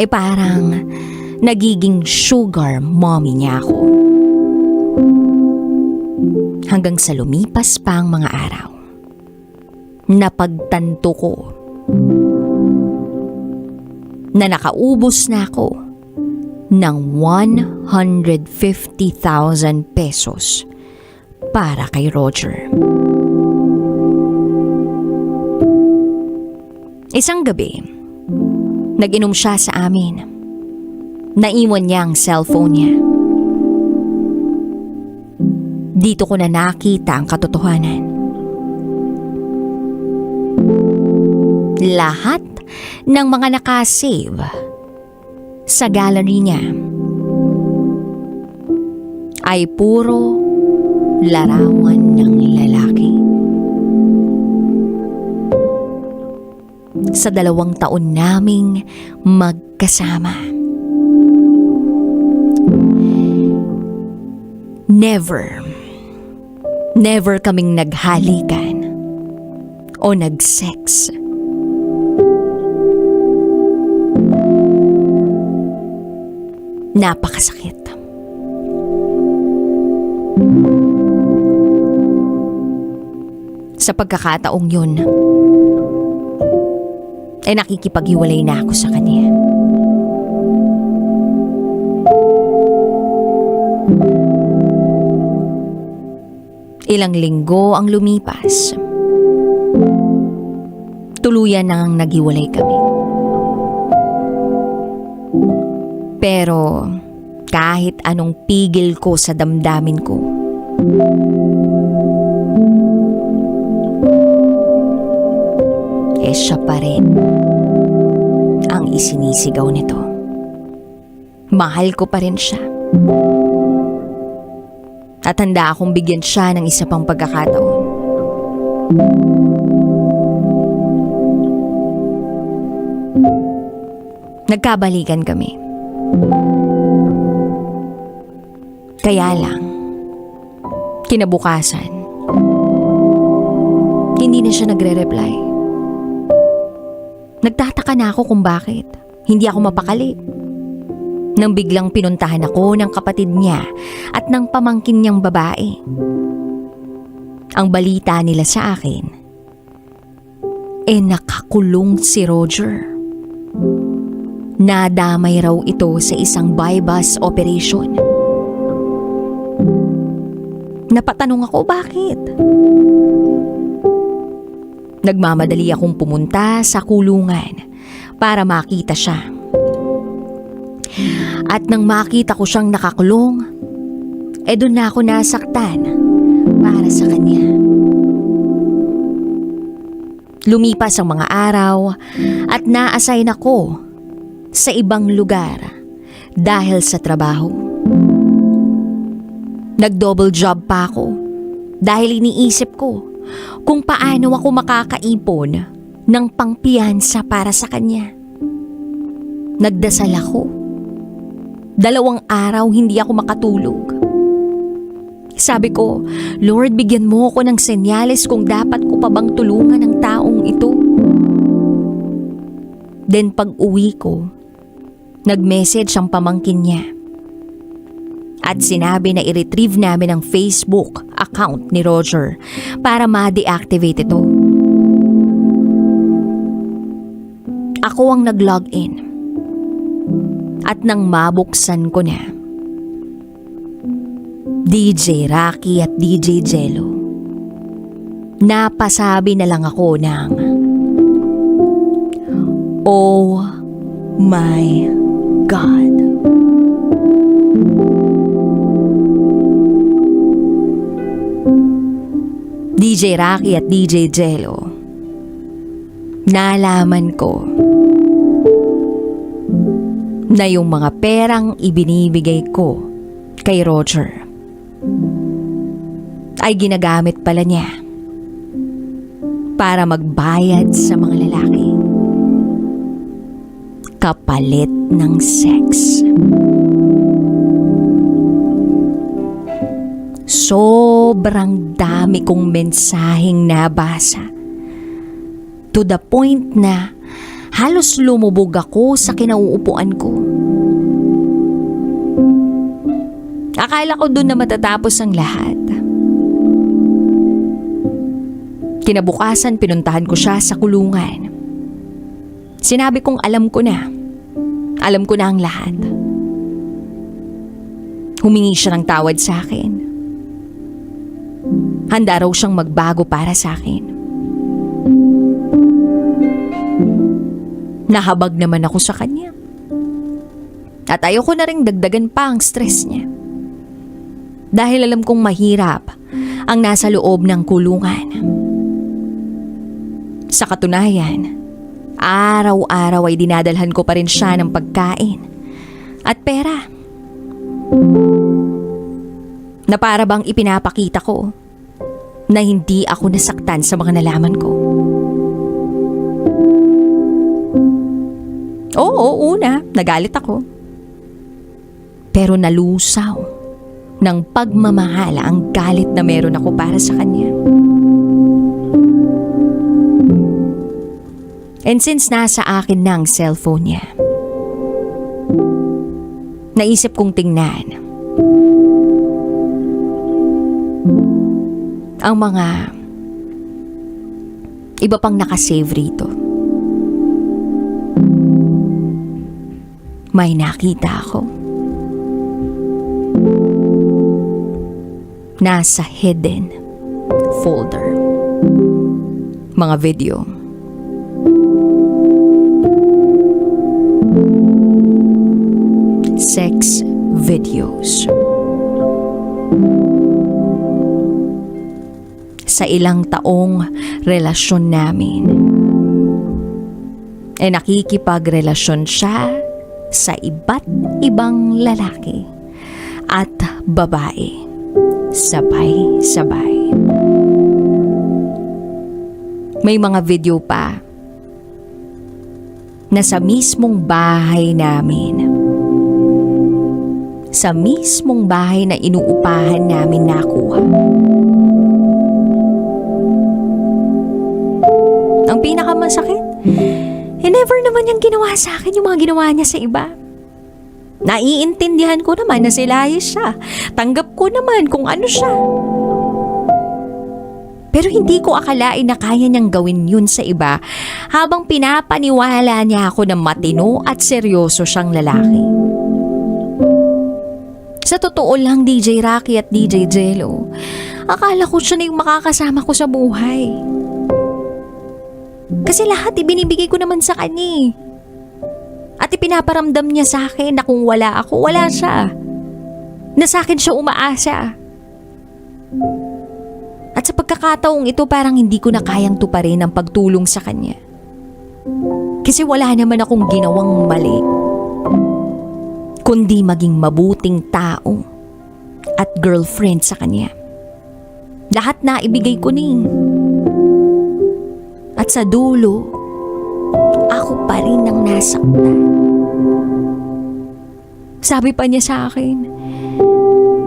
parang nagiging sugar mommy niya ako. Hanggang sa lumipas pa ang mga araw, napagtanto ko na nakaubos na ako ng 150,000 pesos para kay Roger. Isang gabi, nag-inom siya sa amin. Naiwan niya ang cellphone niya. Dito ko na nakita ang katotohanan. Lahat ng mga nakasave sa gallery niya ay puro larawan ng lalaki. Sa 2 taon naming magkasama, never kaming naghalikan o nag-sex. Napakasakit. Sa pagkakataong yun, nakikipaghiwalay na ako sa kanya. Ilang linggo ang lumipas. Tuluyan nang naghiwalay kami. Pero kahit anong pigil ko sa damdamin ko, siya pa rin ang isinisigaw nito. Mahal ko pa rin siya. At handa akong bigyan siya ng isa pang pagkakataon. Nagkabalikan kami. Kaya lang, kinabukasan, hindi na siya nagre-reply. Nagtataka na ako kung bakit. Hindi ako mapakali. Nang biglang pinuntahan ako ng kapatid niya at ng pamangkin niyang babae. Ang balita nila sa akin, nakakulong si Roger. Nadamay raw ito sa isang bypass operation. Napatanong ako bakit? Nagmamadali akong pumunta sa kulungan para makita siya. At nang makita ko siyang nakakulong, doon na ako nasaktan para sa kanya. Lumipas ang mga araw at na-assign ako sa ibang lugar dahil sa trabaho. Nag-double job pa ako dahil iniisip ko kung paano ako makakaipon ng pangpiyansa para sa kanya. Nagdasal ako. 2 araw hindi ako makatulog. Sabi ko, Lord, bigyan mo ako ng senyales kung dapat ko pa bang tulungan ang taong ito. Then pag uwi ko, nag-message ang pamangkin niya. At sinabi na i-retrieve namin ang Facebook account ni Roger para ma-deactivate ito. Ako ang nag-login. At nang mabuksan ko na, DJ Rocky at DJ Jello, napasabi na lang ako ng, "Oh my God." DJ Rocky at DJ Jello, nalaman ko na yung mga perang ibinibigay ko kay Roger ay ginagamit pala niya para magbayad sa mga lalaki kapalit ng sex. Sobrang dami kong mensaheng nabasa, to the point na halos lumubog ako sa kinauupuan ko. Akala ko doon na matatapos ang lahat. Kinabukasan, pinuntahan ko siya sa kulungan. Sinabi kong alam ko na ang lahat. Humingi siya ng tawad sa akin. Handa raw siyang magbago para sa akin. Nahabag naman ako sa kanya. At ayoko na rin dagdagan pa ang stress niya. Dahil alam kong mahirap ang nasa loob ng kulungan. Sa katunayan, araw-araw ay dinadalhan ko pa rin siya ng pagkain at pera. Na para bang ipinapakita ko na hindi ako nasaktan sa mga nalaman ko. Oo, una, nagalit ako. Pero nalusaw ng pagmamahal ang galit na meron ako para sa kanya. And since nasa akin na ang cellphone niya, naisip kong tingnan ang mga iba pang nakasave rito. May nakita ako. Nasa hidden folder. Mga video. Sex videos. Sa ilang taong relasyon namin, nakikipagrelasyon siya sa iba't ibang lalaki at babae. Sabay-sabay. May mga video pa na sa mismong bahay namin, sa mismong bahay na inuupahan namin nakuha. Ang pinakamasakit, never naman niyang ginawa sa akin yung mga ginawa niya sa iba. Naiintindihan ko naman na silayas siya. Tanggap ko naman kung ano siya. Pero hindi ko akalain na kaya niyang gawin yun sa iba habang pinapaniwala niya ako na matino at seryoso siyang lalaki. Sa totoo lang, DJ Rocky at DJ Jello, akala ko siya na yung makakasama ko sa buhay. Kasi lahat ibinibigay ko naman sa kanya eh. At ipinaparamdam niya sa akin na kung wala ako, wala siya. Na sa akin siya umaasa. At sa pagkakataong ito, parang hindi ko na kayang tuparin ang pagtulong sa kanya. Kasi wala naman akong ginawang mali, kundi maging mabuting tao at girlfriend sa kanya. Lahat na ibigay ko ni. At sa dulo, ako pa rin ang nasaktan. Sabi pa niya sa akin,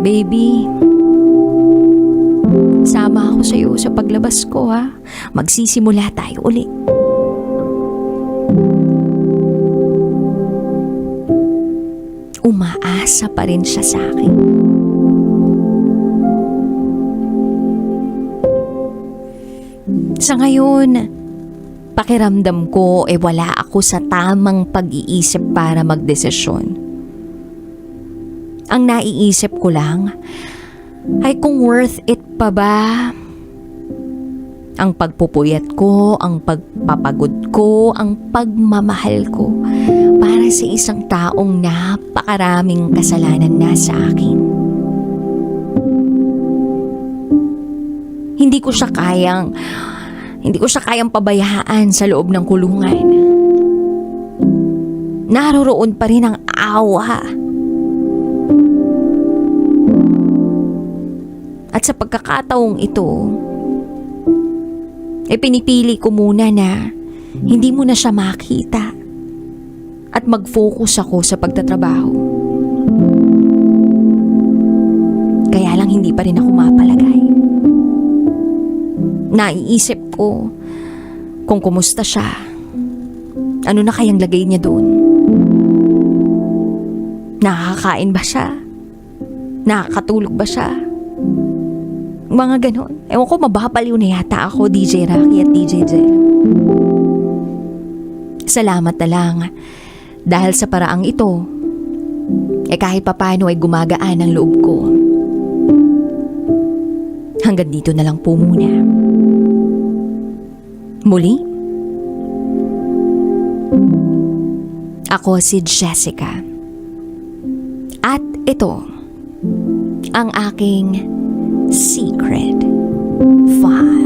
"Baby, sama ako sa iyo sa paglabas ko ha. Magsisimula tayo uli." Umaasa pa rin siya sa akin. Sa ngayon, pakiramdam ko wala ako sa tamang pag-iisip para magdesisyon. Ang naiisip ko lang ay kung worth it pa ba ang pagpupuyat ko, ang pagpapagod ko, ang pagmamahal ko para sa isang taong napakaraming kasalanan na sa akin. Hindi ko siya kayang pabayaan sa loob ng kulungan. Naroroon pa rin ang awa. At sa pagkakataong ito, pinipili ko muna na hindi mo na siya makita at mag-focus ako sa pagtatrabaho. Kaya lang hindi pa rin ako mapalagay. Naiisip ko kung kumusta siya. Ano na kayang lagay niya doon? Nakakain ba siya? Nakakatulog ba siya? Mga ganon. Ewan ko, mababaliw na yata ako, DJ Rocky at DJ Jello. Salamat na lang dahil sa paraang ito, kahit papano ay gumagaan ang loob ko. Hanggang dito na lang po muna. Muli, ako si Jessica. At ito, ang aking Secret File.